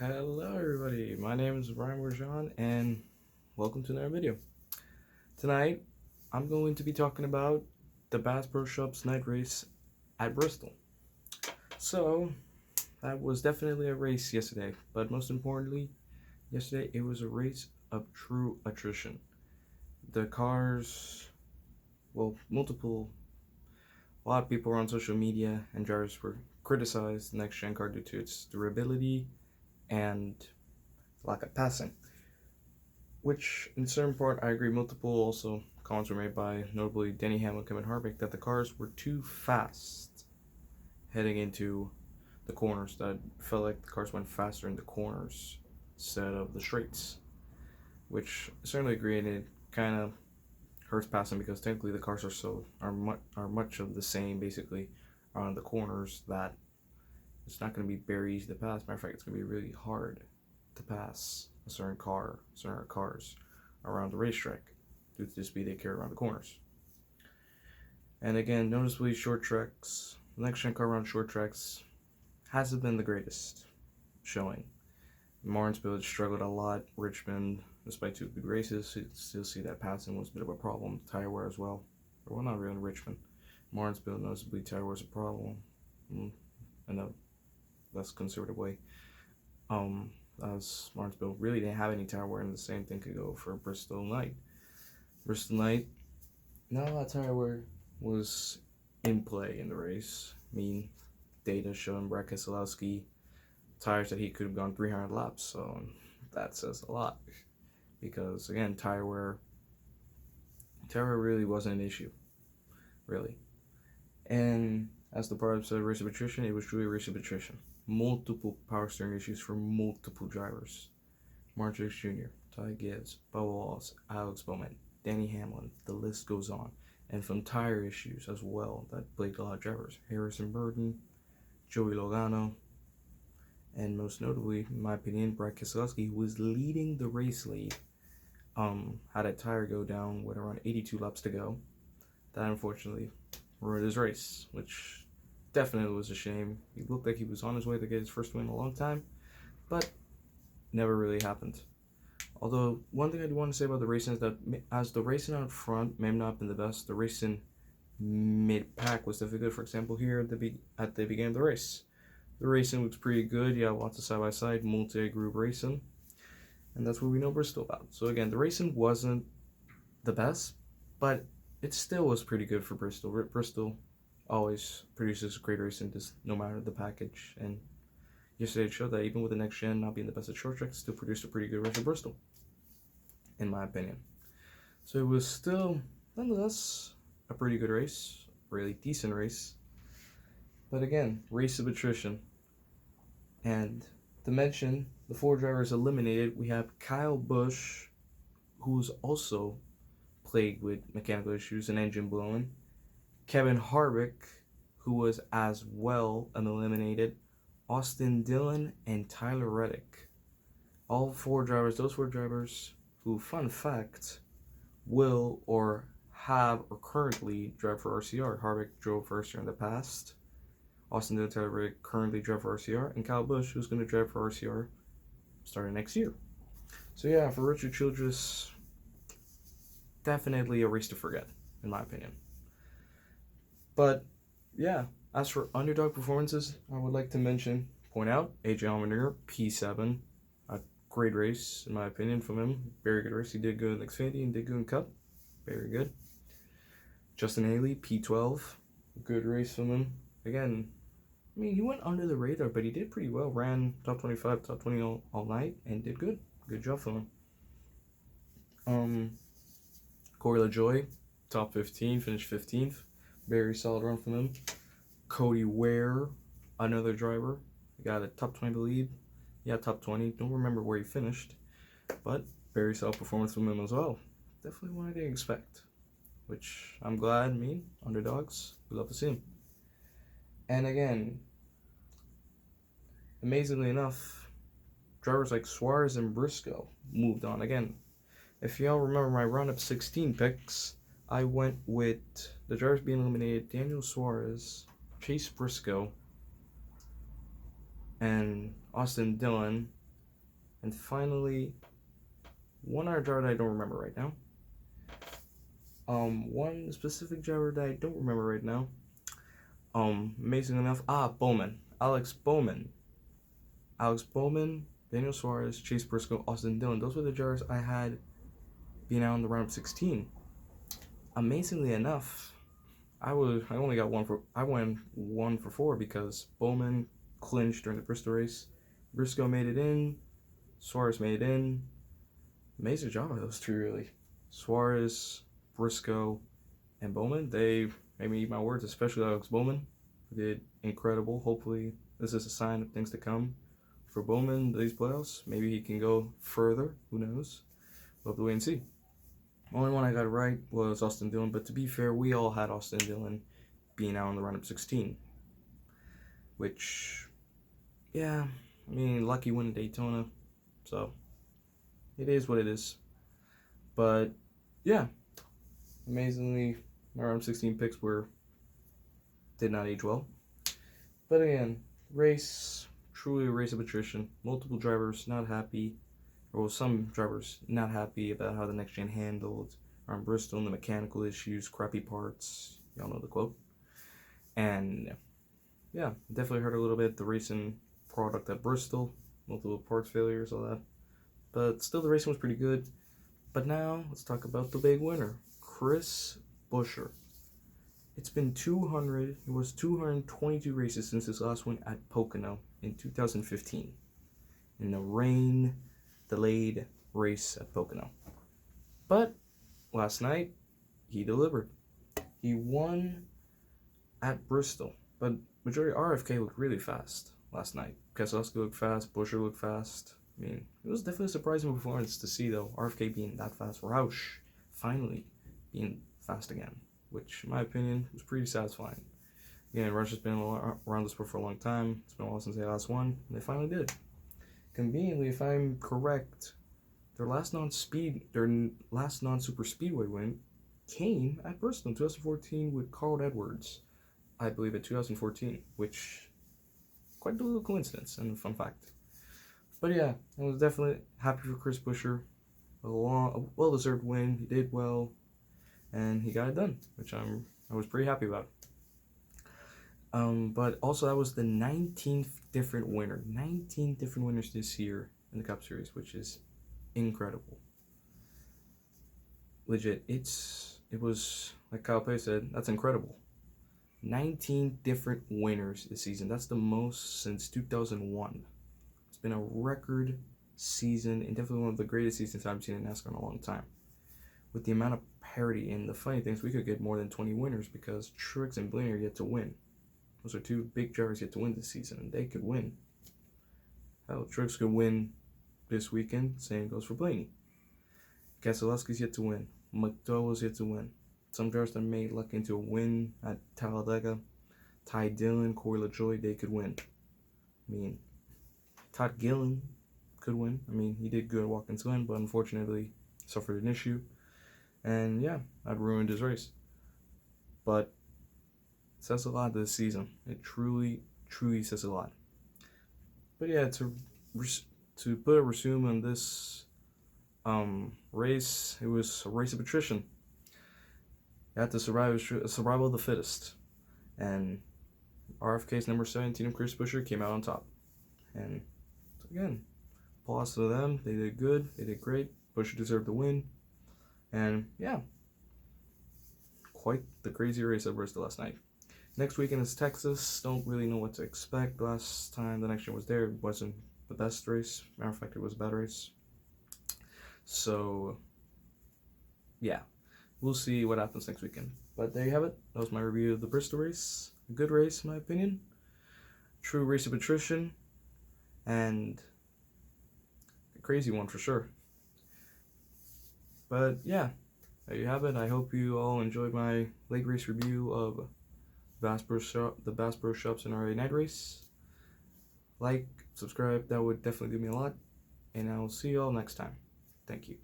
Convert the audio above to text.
Hello everybody, my name is Brian Warjan and welcome to another video. Tonight, I'm going to be talking about the Bass Pro Shops night race at Bristol. So, that was definitely a race yesterday, but most importantly, yesterday it was a race of true attrition. The cars, a lot of people on social media and drivers were criticized the next gen car due to its durability and lack of passing. Which, in certain part, I agree. Multiple also comments were made by notably Denny Hamlin, Kevin Harvick, that the cars were too fast heading into the corners. That felt like the cars went faster in the corners instead of the straights, which I certainly agree, and it kind of hurts passing because technically the cars are much of the same basically on the corners that it's not going to be very easy to pass. Matter of fact, it's going to be really hard to pass certain cars around the racetrack due to the speed they carry around the corners. And again, noticeably short tracks, the next gen car around short tracks hasn't been the greatest showing. Martinsville struggled a lot. Richmond, despite two good races, you still see that passing was a bit of a problem. Tire wear as well. Well, not really in Richmond. Martinsville, noticeably tire wear was a problem in a less conservative way. As Martinsville really didn't have any tire wear, and the same thing could go for Bristol Night. Bristol Night, not a lot of tire wear was in play in the race. I mean, data showing Brad Keselowski tires that he could have gone 300 laps, so that says a lot. Because again, tire wear really wasn't an issue, really. And as the part said, race of attrition, it was truly a race of attrition. Multiple power steering issues for multiple drivers. Mark Truex Jr., Ty Gibbs, Bubba Wallace, Alex Bowman, Denny Hamlin, the list goes on. And from tire issues as well that plagued a lot of drivers. Harrison Burton, Joey Logano, and most notably, in my opinion, Brad Keselowski, who was leading the race lead, had a tire go down with around 82 laps to go. That unfortunately ruined his race, which definitely was a shame. He looked like he was on his way to get his first win in a long time, but never really happened. Although, one thing I do want to say about the racing is that as the racing out front may not have been the best, the racing mid-pack was definitely good. For example, here at the beginning of the race, the racing looks pretty good. You have lots of side-by-side, multi-group racing, and that's what we know Bristol about. So again, the racing wasn't the best, but it still was pretty good for Bristol. Bristol always produces great racing, just no matter the package. And yesterday it showed that even with the next gen not being the best at short tracks, still produced a pretty good race at Bristol, in my opinion. So it was still, nonetheless, a pretty good race, really decent race. But again, race of attrition. And to mention the 4 drivers eliminated, we have Kyle Busch, who's also plagued with mechanical issues and engine blowing. Kevin Harvick, who was as well eliminated. Austin Dillon and Tyler Reddick. All 4 drivers, those 4 drivers who, fun fact, will or have or currently drive for RCR. Harvick drove for RCR in the past. Austin Dillon, Tyler Reddick currently drive for RCR. And Kyle Busch, who's going to drive for RCR starting next year. So yeah, for Richard Childress, definitely a race to forget, in my opinion. But yeah, as for underdog performances, I would like to point out AJ Allmendinger, P7, a great race in my opinion from him. Very good race. He did good in Xfinity and did good in Cup. Very good. Justin Haley, P12, good race from him. Again, I mean, he went under the radar, but he did pretty well. Ran top 25, top 20 all night, and did good. Good job from him. Corey LaJoie, top 15, finished 15th. Very solid run from him. Cody Ware, another driver, got a top 20, I believe. Yeah, top 20. Don't remember where he finished, but very solid performance from him as well. Definitely one I didn't expect, which I'm glad. Me, underdogs, we love to see him. And again, amazingly enough, drivers like Suarez and Briscoe moved on. Again, if y'all remember my roundup 16 picks, I went with the drivers being eliminated: Daniel Suarez, Chase Briscoe, and Austin Dillon, And finally, one other driver that I don't remember right now. One specific driver that I don't remember right now. Amazing enough, Bowman. Alex Bowman, Daniel Suarez, Chase Briscoe, Austin Dillon. Those were the drivers I had being out in the round of 16. Amazingly enough, I only got I went 1 for 4 because Bowman clinched during the Bristol race. Briscoe made it in. Suarez made it in. Amazing job by those two, really. Suarez, Briscoe, and Bowman, they made me eat my words, especially Alex Bowman. Did incredible. Hopefully, this is a sign of things to come for Bowman these playoffs. Maybe he can go further. Who knows? We'll have to wait and see. Only one I got right was Austin Dillon, but to be fair, we all had Austin Dillon being out in the round of 16. Which, yeah, I mean, lucky win in Daytona, so it is what it is. But, yeah, amazingly, my round 16 picks did not age well. But again, truly a race of attrition. Multiple drivers not happy, or some drivers not happy about how the next gen handled around Bristol and the mechanical issues, crappy parts. Y'all know the quote. And yeah, definitely heard a little bit the racing product at Bristol, multiple parts failures, all that. But still, the racing was pretty good. But now let's talk about the big winner, Chris Buescher. It's been 222 races since his last win at Pocono in 2015 in the rain-delayed race at Pocono. But last night, he delivered. He won at Bristol, but majority RFK looked really fast last night. Keselowski looked fast, Buescher looked fast. I mean, it was definitely a surprising performance to see, though, RFK being that fast. Roush finally being fast again, which, in my opinion, was pretty satisfying. Again, Roush has been around the sport for a long time. It's been a while since they last won, and they finally did. Conveniently, if I'm correct, their last non-super speedway win came at Bristol in 2014 with Carl Edwards, I believe, at 2014, which quite a little coincidence and a fun fact. But yeah, I was definitely happy for Chris Buescher. A well-deserved win. He did well, and he got it done, which I was pretty happy about. But also that was the 19th different winner. 19 different winners this year in the Cup Series, which is incredible. Legit, it was, like Kyle Petty said, that's incredible. 19 different winners this season. That's the most since 2001. It's been a record season and definitely one of the greatest seasons I've seen in NASCAR in a long time. With the amount of parity, and the funny thing is we could get more than 20 winners because Truex and Blaney are yet to win. Those are two big drivers yet to win this season, and they could win. Hell, Truex could win this weekend. Same goes for Blaney. Keselowski's yet to win. McDowell's yet to win. Some drivers that made luck into a win at Talladega, Ty Dillon, Corey LaJoie, they could win. I mean, Todd Gillen could win. I mean, he did good at Watkins Glen, but unfortunately suffered an issue. And yeah, that ruined his race. But it says a lot this season. It truly, truly says a lot. But yeah, to put a resume on this race, it was a race of attrition. You had to survival of the fittest. And RFK's number 17 of Chris Buescher came out on top. And again, applause to them. They did good. They did great. Buescher deserved the win. And yeah, quite the crazy race at Bristol last night. Next weekend is Texas. Don't really know what to expect. Last time the next year was there, it wasn't the best race. Matter of fact, it was a bad race. So yeah, we'll see what happens next weekend. But there you have it. That was my review of the Bristol race. A good race, in my opinion. True race of attrition. And a crazy one for sure. But yeah, there you have it. I hope you all enjoyed my late race review of the Bass Pro Shops and RA Night Race. Like, subscribe, that would definitely do me a lot. And I will see you all next time. Thank you.